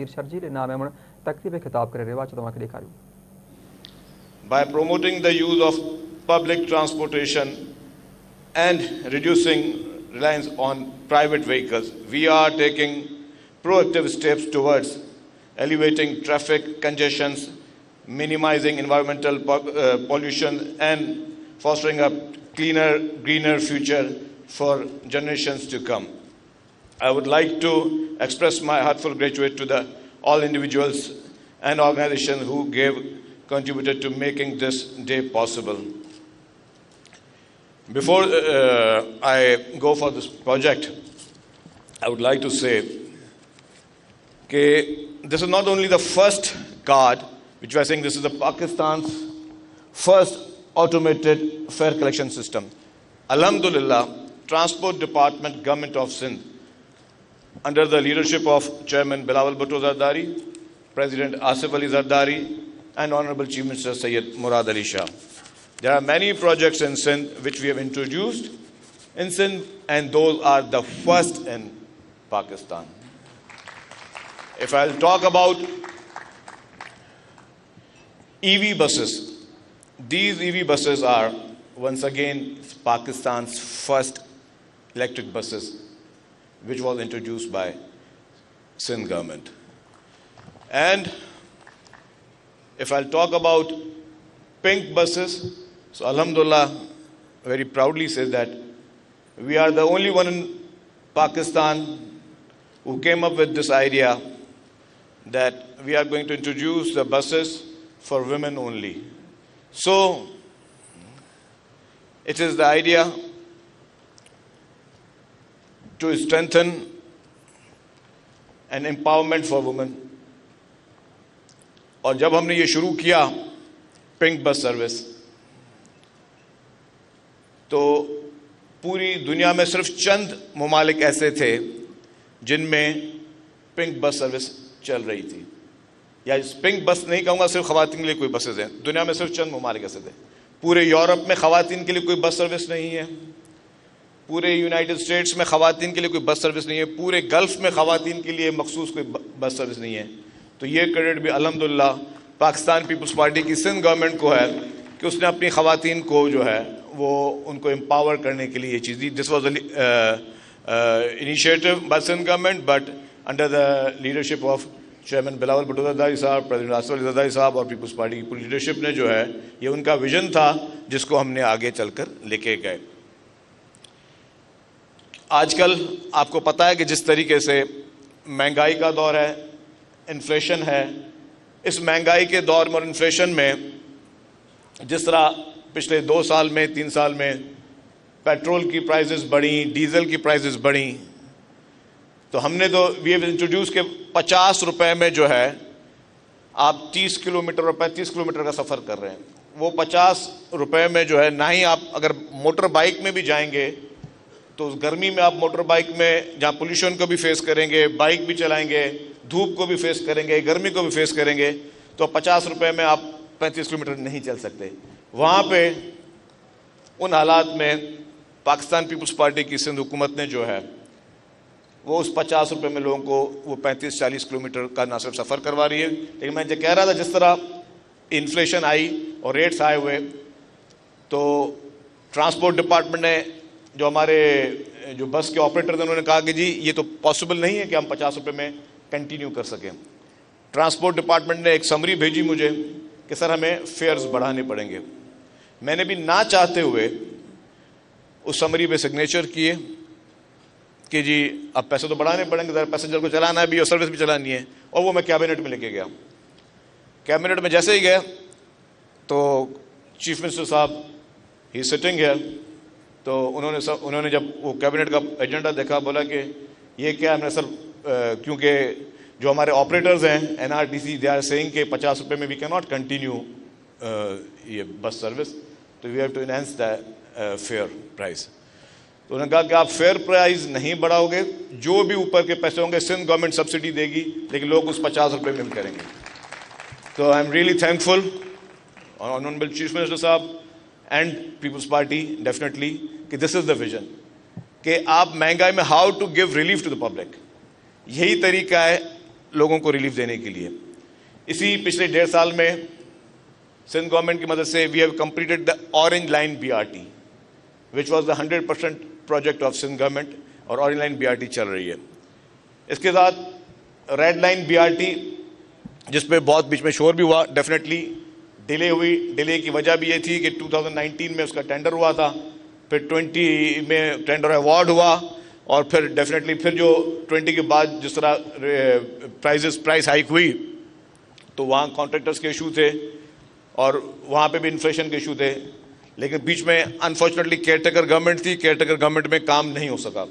شرجیل نام ہے تقریب خطاب کرے روا چتوا کے دکھاؤ. By promoting the use of public transportation and reducing reliance on private vehicles, we are taking proactive steps towards alleviating traffic congestions, minimizing environmental pollution, and fostering a cleaner, greener future for generations to come. I would like to express my heartfelt gratitude to all individuals and organizations who contributed to making this day possible. Before I go for this project, I would like to say that this is not only the first card, which we are saying this is the Pakistan's first automated fare collection system. Alhamdulillah, Transport Department, Government of Sindh, under the leadership of Chairman Bilawal Bhutto Zardari, President Asif Ali Zardari, and Honorable Chief Minister Syed Murad Ali Shah. There are many projects in Sindh which we have introduced in Sindh, and those are the first in Pakistan. If I'll talk about EV buses, these EV buses are once again Pakistan's first electric buses, which was introduced by Sindh government. And if I'll talk about pink buses, so Alhamdulillah very proudly says that we are the only one in Pakistan who came up with this idea that we are going to introduce the buses for women only. So it is the idea to strengthen an empowerment for women. اور جب ہم نے یہ شروع کیا pink بس service تو پوری دنیا میں صرف چند ممالک ایسے تھے جن میں پنک بس سروس چل رہی تھی. یا پنک بس نہیں کہوں گا, صرف خواتین کے لیے کوئی بسز ہیں. دنیا میں صرف چند ممالک ایسے تھے. پورے یورپ میں خواتین کے لیے کوئی بس سروس نہیں ہے, پورے یونائٹڈ اسٹیٹس میں خواتین کے لیے کوئی بس سروس نہیں ہے, پورے گلف میں خواتین کے لیے مخصوص کوئی بس سروس نہیں ہے. تو یہ کریڈٹ بھی الحمدللہ پاکستان پیپلز پارٹی کی سندھ گورنمنٹ کو ہے کہ اس نے اپنی خواتین کو جو ہے وہ ان کو امپاور کرنے کے لیے یہ چیز دی. This was initiative by Sindh government, but under the leadership of chairman Bilawal Bhutto Zardari صاحب, پریزیڈنٹ آصف علی زرداری صاحب اور پیپلز پارٹی کی پوری لیڈرشپ نے جو ہے یہ ان کا ویژن تھا جس کو ہم نے آگے چل کر لے کے گئے. آج کل آپ کو پتہ ہے کہ جس طریقے سے مہنگائی کا دور ہے, انفلیشن ہے, اس مہنگائی کے دور میں اور انفلیشن میں جس طرح پچھلے 2 سال میں 3 سال میں پیٹرول کی پرائزز بڑھیں, ڈیزل کی پرائزز بڑھیں, تو ہم نے تو وی ہیو انٹروڈیوس کہ 50 روپے میں جو ہے آپ 30 کلومیٹر اور 35 کلومیٹر کا سفر کر رہے ہیں. وہ 50 روپے میں جو ہے نہ ہی آپ اگر موٹر بائک میں بھی جائیں گے تو گرمی میں آپ موٹر بائک میں جہاں پولیوشن کو بھی فیس کریں گے, بائک بھی چلائیں گے, دھوپ کو بھی فیس کریں گے, گرمی کو بھی فیس کریں گے, تو 50 روپے میں آپ 35 کلومیٹر نہیں چل سکتے. وہاں پہ ان حالات میں پاکستان پیپلز پارٹی کی سندھ حکومت نے جو ہے وہ اس 50 روپے میں لوگوں کو وہ 35-40 کلومیٹر کا نہ صرف سفر کروا رہی ہے. لیکن میں کہہ رہا تھا جس طرح انفلیشن آئی اور ریٹس آئے ہوئے تو ٹرانسپورٹ ڈپارٹمنٹ نے جو ہمارے جو بس کے آپریٹر تھے انہوں نے کہا کہ جی یہ تو پاسبل نہیں ہے کہ ہم 50 روپے میں کنٹینیو کر سکیں. ٹرانسپورٹ ڈپارٹمنٹ نے ایک سمری بھیجی مجھے کہ سر ہمیں فیئرز بڑھانے پڑیں گے. میں نے بھی نہ چاہتے ہوئے اس سمری پہ سگنیچر کیے کہ جی اب پیسے تو بڑھانے پڑیں گے, ذرا پیسنجر کو چلانا بھی اور سروس بھی چلانی ہے. اور وہ میں کیبنٹ میں لے کے گیا. کیبنٹ میں جیسے ہی گیا تو چیف منسٹر صاحب ہی سٹنگ ہے, تو انہوں نے جب وہ کیبنٹ کا ایجنڈا دیکھا بولا کہ یہ کیا ہے. سر کیونکہ جو ہمارے آپریٹرز ہیں NRTC دے آر سیئنگ کہ 50 روپے میں وی کین ناٹ کنٹینیو یہ بس سروس, تو we have to enhance the fare price. تو انہوں نے کہا کہ آپ فیئر پرائز نہیں بڑھاؤ گے, جو بھی اوپر کے پیسے ہوں گے سندھ گورنمنٹ سبسڈی دے گی, لیکن لوگ اس 50 روپے میں کریں گے. تو I am really thankful honourable chief minister صاحب اینڈ پیپلز پارٹی ڈیفینیٹلی کہ دس از دا ویژن کہ آپ مہنگائی میں how to give relief to the public. یہی طریقہ ہے لوگوں کو ریلیف دینے کے لیے. اسی پچھلے 1.5 سال میں سندھ گورنمنٹ کی مدد سے we have completed the orange line BRT which was the 100% project of Sindh government, اور اورنج لائن BRT چل رہی ہے. اس کے ساتھ ریڈ لائن BRT جس پہ بہت بیچ میں شور بھی ہوا, ڈیفینیٹلی ڈیلے ہوئی. ڈیلے کی وجہ بھی یہ تھی کہ 2019 میں اس کا ٹینڈر ہوا تھا, پھر 20 میں ٹینڈر ایوارڈ ہوا, اور پھر ڈیفینیٹلی پھر جو 20 کے بعد جس طرح پرائس ہائیک ہوئی تو وہاں کانٹریکٹرز کے ایشو تھے اور وہاں پہ بھی انفلیشن کے ایشو تھے. لیکن بیچ میں انفارچونیٹلی کیئر ٹیکر گورنمنٹ تھی, کیئر ٹیکر گورنمنٹ میں کام نہیں ہو سکا.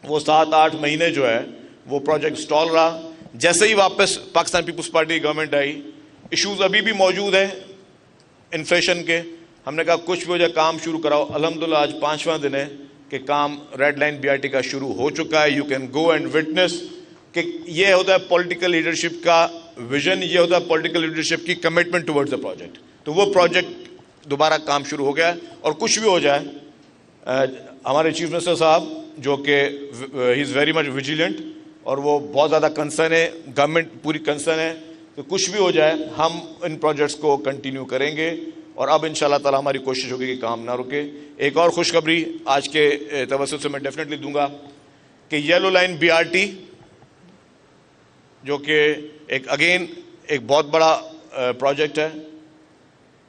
وہ 7-8 مہینے جو ہے وہ پروجیکٹ سٹال رہا. جیسے ہی واپس پاکستان پیپلز پارٹی کی گورنمنٹ آئی, ایشوز ابھی بھی موجود ہیں انفلیشن کے. ہم نے کہا کچھ بھی ہو جائے کام شروع کراؤ. الحمدللہ آج 5واں دن ہے کہ کام ریڈ لائن BRT کا شروع ہو چکا ہے. You can go and witness کہ یہ ہوتا ہے پولیٹیکل لیڈرشپ کا ویژن, یہ ہوتا ہے پولیٹیکل لیڈرشپ کی کمٹمنٹ ٹورڈز دا پروجیکٹ. تو وہ پروجیکٹ دوبارہ کام شروع ہو گیا ہے. اور کچھ بھی ہو جائے, ہمارے چیف منسٹر صاحب جو کہ ہی از ویری مچ ویجیلنٹ اور وہ بہت زیادہ کنسرن ہے, گورنمنٹ پوری کنسرن ہے, تو کچھ بھی ہو جائے ہم ان پروجیکٹس کو کنٹینیو کریں گے. اور اب انشاءاللہ تعالی ہماری کوشش ہوگی کہ کام نہ رکے. ایک اور خوشخبری آج کے توسط سے میں ڈیفینیٹلی دوں گا کہ یلو لائن BRT جو کہ ایک بہت بڑا پروجیکٹ ہے,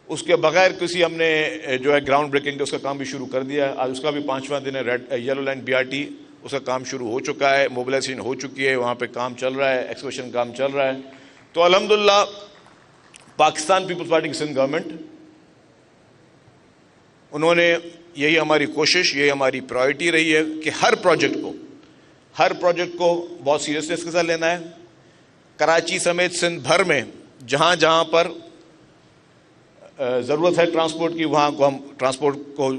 اس کے بغیر کسی ہم نے جو ہے گراؤنڈ بریکنگ اس کا کام بھی شروع کر دیا ہے. آج اس کا بھی 5واں دن ہے. یلو لائن BRT اس کا کام شروع ہو چکا ہے, موبلائزیشن ہو چکی ہے, وہاں پہ کام چل رہا ہے, ایکسکیویشن کام چل رہا ہے. تو الحمدللہ پاکستان پیپلز پارٹی کی سندھ گورنمنٹ, انہوں نے یہی ہماری کوشش, یہی ہماری پرائرٹی رہی ہے کہ ہر پروجیکٹ کو بہت سیریسنس کے ساتھ لینا ہے. کراچی سمیت سندھ بھر میں جہاں جہاں پر ضرورت ہے ٹرانسپورٹ کی, وہاں کو ہم ٹرانسپورٹ کو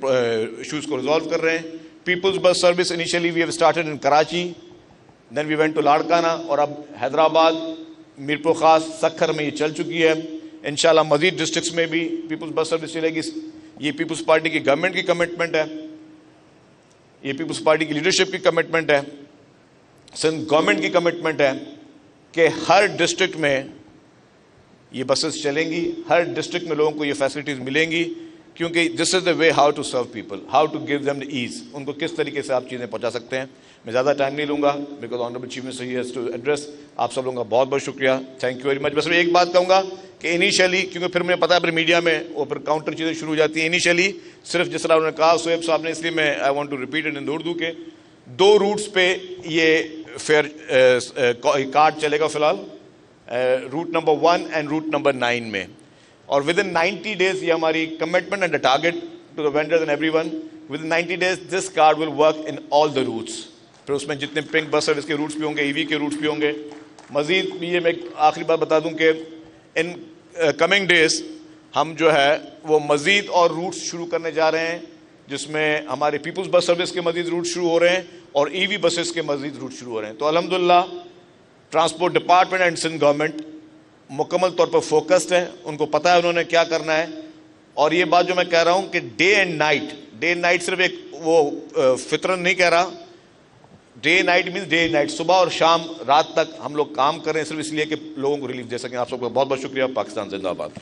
ایشوز کو ریزالو کر رہے ہیں. Peoples bus service initially we have started in Karachi, then we went to Larkana, اور اب حیدرآباد, میرپور خاص, سکھر میں یہ چل چکی ہے. انشاءاللہ مزید ڈسٹرکٹس میں بھی پیپلز بس سروس چلے گی. یہ پیپلز پارٹی کی گورنمنٹ کی کمٹمنٹ ہے, یہ پیپلز پارٹی کی لیڈرشپ کی کمٹمنٹ ہے, سندھ گورنمنٹ کی کمٹمنٹ ہے کہ ہر ڈسٹرکٹ میں یہ بسز چلیں گی, ہر ڈسٹرکٹ میں لوگوں کو یہ فیسلٹیز ملیں گی. کیونکہ this is the way how to serve people, how to give them the ease. ان کو کس طریقے سے آپ چیزیں پہنچا سکتے ہیں. میں زیادہ ٹائم نہیں لوں گا because honourable chief minister he has to address. آپ سب لوگوں کا بہت بہت شکریہ, تھینک یو ویری مچ. بس میں ایک بات کہوں گا کہ انیشیلی, کیونکہ پھر مجھے پتا ہے پھر میڈیا میں وہ پھر کاؤنٹر چیزیں شروع ہو جاتی ہیں. انیشیلی صرف جس طرح انہوں نے کہا سہیب صاحب نے, اس لیے میں I want to repeat it in Urdu کے 2 روٹس پہ یہ فیئر کارڈ چلے گا فی الحال, route number 1 and route number 9 میں. اور ود ان 90 days یہ ہماری commitment and target to the vendors and everyone, with in 90 days this card will work in all the routes. پھر اس میں جتنے پنک بس سروس کے roots بھی ہوں گے, EV کے روٹس بھی ہوں گے. مزید یہ میں آخری بات بتا دوں کہ ان کمنگ ڈیز ہم جو ہے وہ مزید اور روٹس شروع کرنے جا رہے ہیں, جس میں ہمارے پیپلز بس سروس کے مزید روٹ شروع ہو رہے ہیں اور EV بسز کے مزید روٹ شروع ہو رہے ہیں. تو الحمدللہ transport department and Sindh government مکمل طور پر فوکسڈ ہے, ان کو پتہ ہے انہوں نے کیا کرنا ہے. اور یہ بات جو میں کہہ رہا ہوں کہ ڈے اینڈ نائٹ صرف ایک وہ فطرن نہیں کہہ رہا, day night means day night, صبح اور شام رات تک ہم لوگ کام کر رہے ہیں صرف اس لیے کہ لوگوں کو ریلیف دے سکیں. آپ سب کا بہت بہت شکریہ. پاکستان زندہ باد.